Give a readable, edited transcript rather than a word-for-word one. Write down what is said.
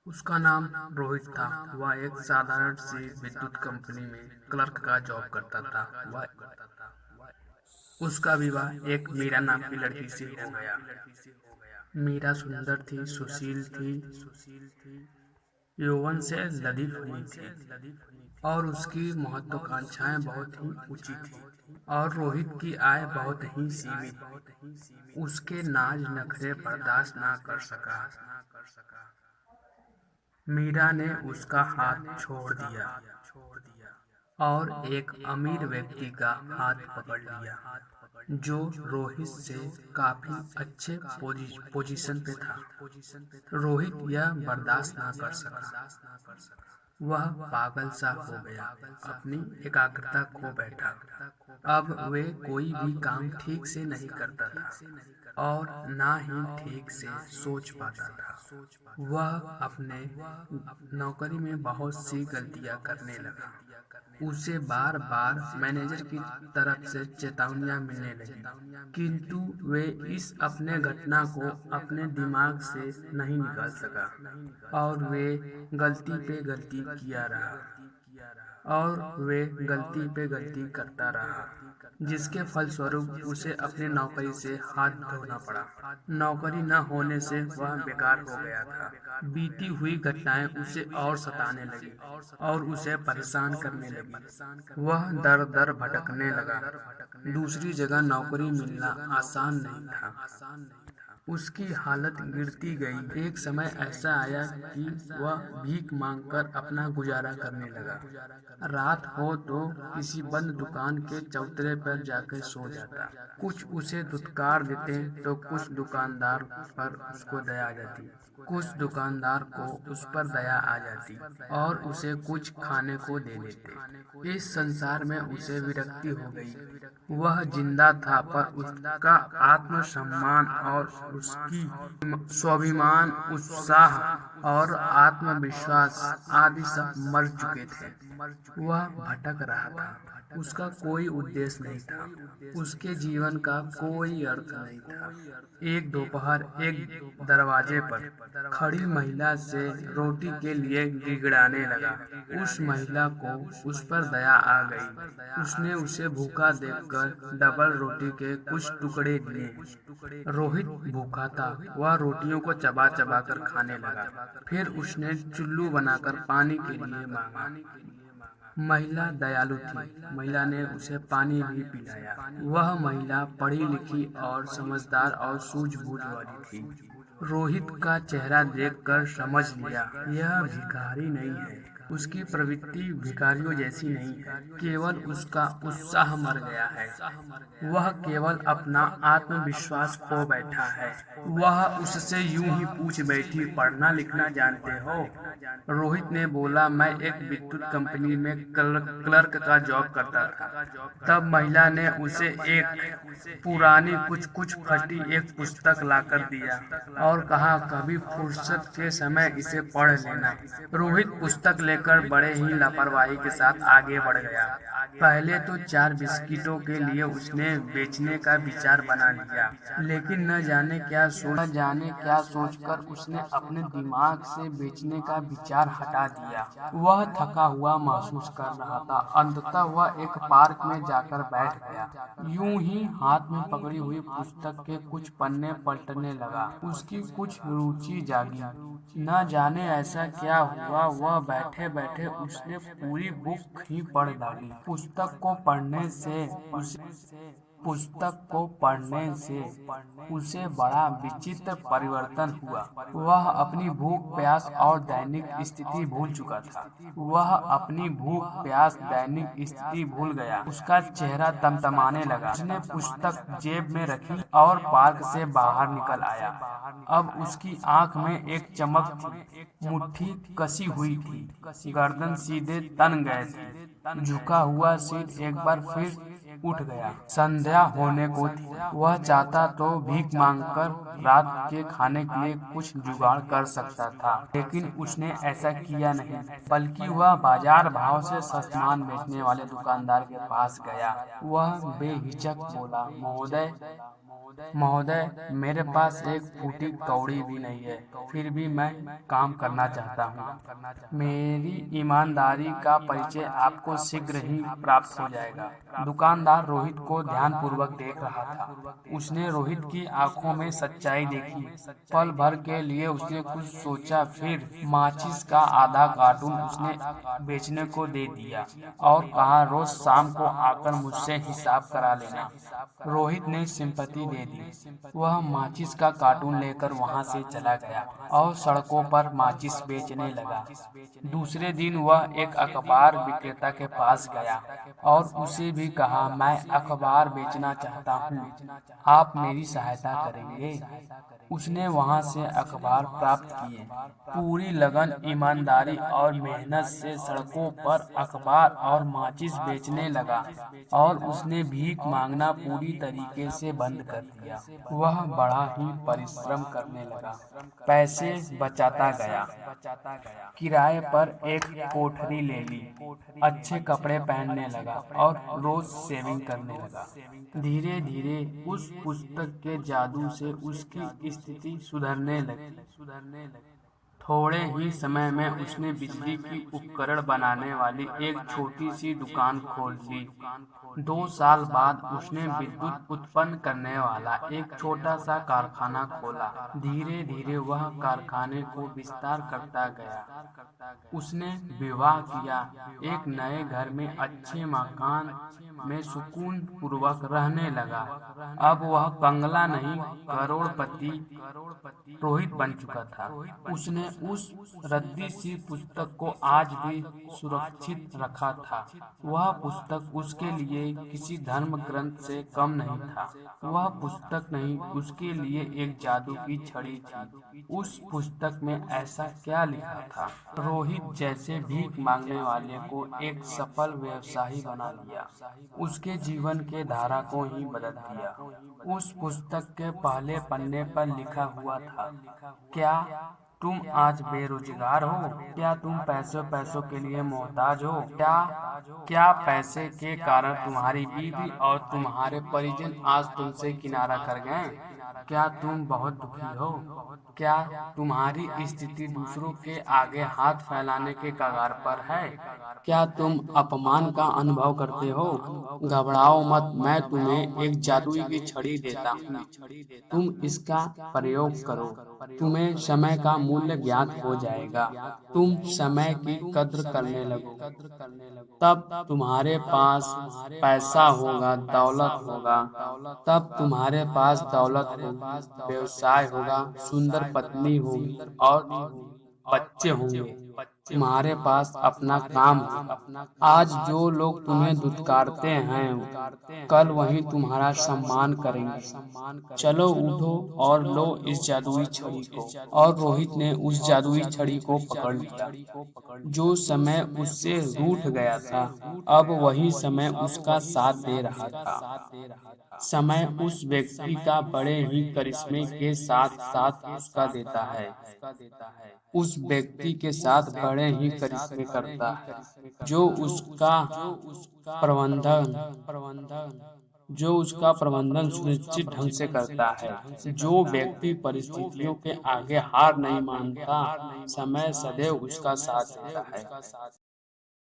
उसका नाम रोहित था। वह एक साधारण सी विद्युत कंपनी में क्लर्क का जॉब करता था। वह उसका विवाह एक मीरा नाम की लड़की से हो गया। मीरा सुंदर थी, सुशील थी, यौवन से लदी हुई थी और उसकी महत्वाकांक्षाएं बहुत ही ऊंची थी। और रोहित की आय बहुत ही सीमित। उसके नाज नखरे बर्दाश्त ना कर सका। मीरा ने उसका हाथ छोड़ दिया और एक अमीर व्यक्ति का हाथ पकड़ लिया जो रोहित से काफी अच्छे पोजीशन पे था। रोहित यह बर्दाश्त ना कर सका। वह पागल सा हो गया, अपनी एकाग्रता खो बैठा। अब वे कोई भी काम ठीक से नहीं करता था और ना ही ठीक से सोच पाता था। वह अपने नौकरी में बहुत सी गलतियां करने लगा। उसे बार बार मैनेजर की तरफ से चेतावनियां मिलने लगी, किंतु वे इस अपने घटना को अपने दिमाग से नहीं निकाल सका और वे गलती पे गलती किया रहा और वे गलती पे गलती करता रहा, जिसके फलस्वरूप उसे अपनी नौकरी से हाथ धोना पड़ा। नौकरी न होने से वह बेकार हो गया था। बीती हुई घटनाएं उसे और सताने लगी और उसे परेशान करने लगी। वह दर दर भटकने लगा। दूसरी जगह नौकरी मिलना आसान नहीं था। उसकी हालत गिरती गई। एक समय ऐसा आया कि वह भीख मांगकर अपना गुजारा करने लगा। रात हो तो किसी बंद दुकान के चौतरे पर जाकर सो जाता। कुछ उसे धुतकार देते तो कुछ दुकानदार पर उसको दया आ जाती। कुछ दुकानदार को उस पर दया आ जाती और उसे कुछ खाने को दे देते। इस संसार में उसे विरक्ति हो गई। वह जिंदा था पर उसका आत्मसम्मान और उसकी स्वाभिमान, उत्साह और आत्मविश्वास आदि सब मर चुके थे। वह भटक रहा था। उसका कोई उद्देश्य नहीं था। उसके जीवन का कोई अर्थ नहीं था। एक दोपहर एक दरवाजे पर खड़ी महिला से रोटी के लिए गिड़गिड़ाने लगा। उस महिला को उस पर दया आ गई। उसने उसे भूखा देखकर डबल रोटी के कुछ टुकड़े दिए। रोहित भूखा था। वह रोटियों को चबा चबा कर खाने लगा। फिर उसने चुल्लू बनाकर पानी के लिए मांगा। महिला दयालु थी। महिला ने उसे पानी भी पिलाया। वह महिला पढ़ी लिखी और समझदार और सूझबूझ वाली थी। रोहित का चेहरा देखकर समझ लिया यह भिखारी नहीं है। उसकी प्रवृत्ति भिखारियों जैसी नहीं है। केवल उसका उत्साह मर गया है। वह केवल अपना आत्मविश्वास खो बैठा है। वह उससे यूं ही पूछ बैठी, पढ़ना लिखना जानते हो? रोहित ने बोला, मैं एक विद्युत कंपनी में क्लर्क का जॉब करता था। तब महिला ने उसे एक पुरानी कुछ कुछ फटी एक पुस्तक लाकर दिया और कहा, कभी फुर्सत के समय इसे पढ़ लेना। रोहित पुस्तक लेकर बड़े ही लापरवाही के साथ आगे बढ़ गया। पहले तो 4 बिस्किटों के लिए उसने बेचने का विचार बना लिया, लेकिन न जाने क्या सोचकर उसने अपने दिमाग से बेचने का विचार हटा दिया। वह थका हुआ महसूस कर रहा था। अंततः वह एक पार्क में जाकर बैठ गया। यूं ही हाथ में पकड़ी हुई पुस्तक के कुछ पन्ने पलटने लगा। उसकी कुछ रुचि जागी। न जाने ऐसा क्या हुआ, वह बैठे बैठे उसने पूरी बुक ही पढ़ डाली। पुस्तक को पढ़ने से उसे बड़ा विचित्र परिवर्तन हुआ। वह अपनी भूख प्यास और दैनिक स्थिति भूल चुका था। वह अपनी भूख प्यास दैनिक स्थिति भूल गया। उसका चेहरा तमतमाने लगा। उसने पुस्तक जेब में रखी और पार्क से बाहर निकल आया। अब उसकी आंख में एक चमक थी। मुट्ठी कसी हुई थी। गर्दन सीधे तन गए थे। झुका हुआ सिर एक बार फिर उठ गया। संध्या होने को थी। वह चाहता तो भीख मांगकर रात के खाने के लिए कुछ जुगाड़ कर सकता था, लेकिन उसने ऐसा किया नहीं, बल्कि वह बाजार भाव से सामान बेचने वाले दुकानदार के पास गया। वह बेहिचक बोला, महोदय, महोदय, मेरे पास एक फूटी कौड़ी भी नहीं है, फिर भी मैं काम करना चाहता हूँ। मेरी ईमानदारी का परिचय आपको शीघ्र ही प्राप्त हो जाएगा। दुकानदार रोहित को ध्यानपूर्वक देख रहा था। उसने रोहित की आंखों में सच्चाई देखी। पल भर के लिए उसने कुछ सोचा, फिर माचिस का आधा कार्टून उसने बेचने को दे दिया और कहा, रोज शाम को आकर मुझसे हिसाब करा लेना। रोहित ने सिंपैथी दे दी। वह माचिस का कार्टून लेकर वहां से चला गया और सड़कों पर माचिस बेचने लगा। दूसरे दिन वह एक अखबार विक्रेता के पास गया और उसे भी कहा, मैं अखबार बेचना चाहता हूँ, आप मेरी सहायता करेंगे? उसने वहां से अखबार प्राप्त किए। पूरी लगन, ईमानदारी और मेहनत से सड़कों पर अखबार और माचिस बेचने लगा और उसने भीख मांगना पूरी तरीके से बंद कर दिया। वह बड़ा ही परिश्रम करने लगा, पैसे बचाता गया, किराए पर एक कोठरी ले ली, अच्छे कपड़े पहनने लगा और रोज सेविंग करने लगा। धीरे धीरे उस पुस्तक के जादू से उसकी स्थिति सुधरने लगी। थोड़े ही समय में उसने बिजली की उपकरण बनाने वाली एक छोटी सी दुकान खोल ली। 2 साल बाद उसने विद्युत उत्पन्न करने वाला एक छोटा सा कारखाना खोला। धीरे धीरे वह कारखाने को विस्तार करता गया। उसने विवाह किया, एक नए घर में अच्छे मकान में सुकून पूर्वक रहने लगा। अब वह बंगला नहीं, करोड़पति रोहित बन चुका था। उसने उस रद्दी सी पुस्तक को आज भी सुरक्षित रखा था। वह पुस्तक उसके लिए किसी धर्म ग्रंथ से कम नहीं था। वह पुस्तक नहीं, उसके लिए एक जादू की छड़ी थी। उस पुस्तक में ऐसा क्या लिखा था? रोहित जैसे भीख मांगने वाले को एक सफल व्यवसायी बना लिया, उसके जीवन के धारा को ही बदल दिया। उस पुस्तक के पहले पन्ने पर लिखा हुआ था, क्या तुम आज बेरोजगार हो? क्या तुम पैसों पैसों के लिए मोहताज हो? क्या पैसे के कारण तुम्हारी बीवी और तुम्हारे परिजन आज तुमसे किनारा कर गए? क्या तुम बहुत दुखी हो? क्या तुम्हारी स्थिति दूसरों के आगे हाथ फैलाने के कगार पर है? क्या तुम अपमान का अनुभव करते हो? घबराओ मत, मैं तुम्हें एक जादुई की छड़ी देता हूँ। तुम इसका प्रयोग करो, तुम्हें समय का मूल्य ज्ञात हो जाएगा। तुम समय की कद्र करने लगो, तब तुम्हारे पास पैसा होगा, दौलत होगा। तब तुम्हारे पास दौलत होगी, व्यवसाय होगा, सुंदर पत्नी होगी और बच्चे होंगे। तुम्हारे पास अपना काम होगा। आज जो लोग तुम्हें दुत्कारते हैं, कल वही तुम्हारा सम्मान करेंगे। चलो उठो और लो इस जादुई छड़ी को। और रोहित ने उस जादुई छड़ी को पकड़ लिया। जो समय उससे रूठ गया था, अब वही समय उसका साथ दे रहा था। समय उस व्यक्ति का बड़े ही करिश्मे के साथ साथ उसका देता है। उस व्यक्ति के साथ बड़े ही करिश्मे करता है, जो उसका प्रबंधन सुनिश्चित ढंग से करता है। जो व्यक्ति परिस्थितियों के आगे हार नहीं मानता, समय सदैव उसका साथ देता है।